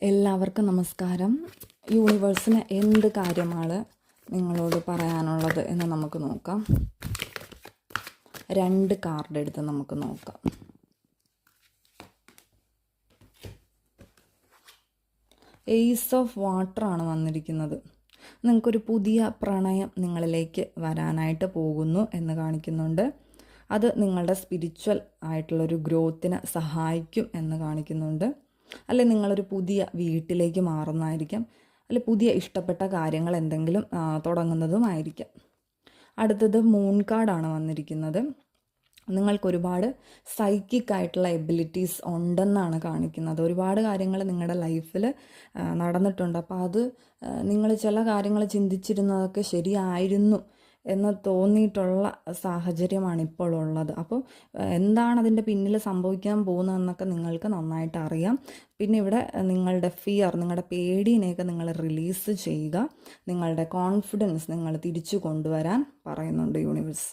എല്ലാവർക്കും നമസ്കാരം. യൂണിവേഴ്സിന് എന്ത് കാര്യമാണ് നിങ്ങളോട് പറയാനുള്ളത് എന്ന് നമുക്ക് നോക്കാം. 2 കാർഡ് എടുത്ത് നമുക്ക് നോക്കാം. ഏസ് ഓഫ് വാട്ടർ ആണ് വന്നിരിക്കുന്നത്. നിങ്ങൾക്കൊരു പുതിയ പ്രണയം നിങ്ങളിലേക്ക് വരാനായിട്ട് പോകുന്നു എന്ന് കാണിക്കുന്നുണ്ട്. അത് നിങ്ങളുടെ സ്പിരിച്വൽ ആയിട്ടുള്ളൊരു ഗ്രോത്തിനെ സഹായിക്കും എന്ന് കാണിക്കുന്നുണ്ട്. അല്ലെ നിങ്ങളൊരു പുതിയ വീട്ടിലേക്ക് മാറുന്നതായിരിക്കാം, അല്ലെ പുതിയ ഇഷ്ടപ്പെട്ട കാര്യങ്ങൾ എന്തെങ്കിലും തുടങ്ങുന്നതുമായിരിക്കാം. അടുത്തത് മൂൺ കാർഡാണ് വന്നിരിക്കുന്നത്. നിങ്ങൾക്കൊരുപാട് സൈക്കിക് ആയിട്ടുള്ള എബിലിറ്റീസ് ഉണ്ടെന്നാണ് കാണിക്കുന്നത്. ഒരുപാട് കാര്യങ്ങൾ നിങ്ങളുടെ ലൈഫിൽ നടന്നിട്ടുണ്ട്. അപ്പോൾ അത് നിങ്ങൾ ചില കാര്യങ്ങൾ ചിന്തിച്ചിരുന്നതൊക്കെ ശരിയായിരുന്നു എന്ന് തോന്നിയിട്ടുള്ള സാഹചര്യമാണ് ഇപ്പോൾ ഉള്ളത്. അപ്പോൾ എന്താണ് അതിൻ്റെ പിന്നിൽ സംഭവിക്കാൻ പോകുന്നതെന്നൊക്കെ നിങ്ങൾക്ക് നന്നായിട്ട് അറിയാം. പിന്നെ ഇവിടെ നിങ്ങളുടെ ഫിയർ, നിങ്ങളുടെ പേടിനെയൊക്കെ നിങ്ങൾ റിലീസ് ചെയ്യുക. നിങ്ങളുടെ കോൺഫിഡൻസ് നിങ്ങൾ തിരിച്ചു കൊണ്ടുവരാൻ പറയുന്നുണ്ട് യൂണിവേഴ്സ്.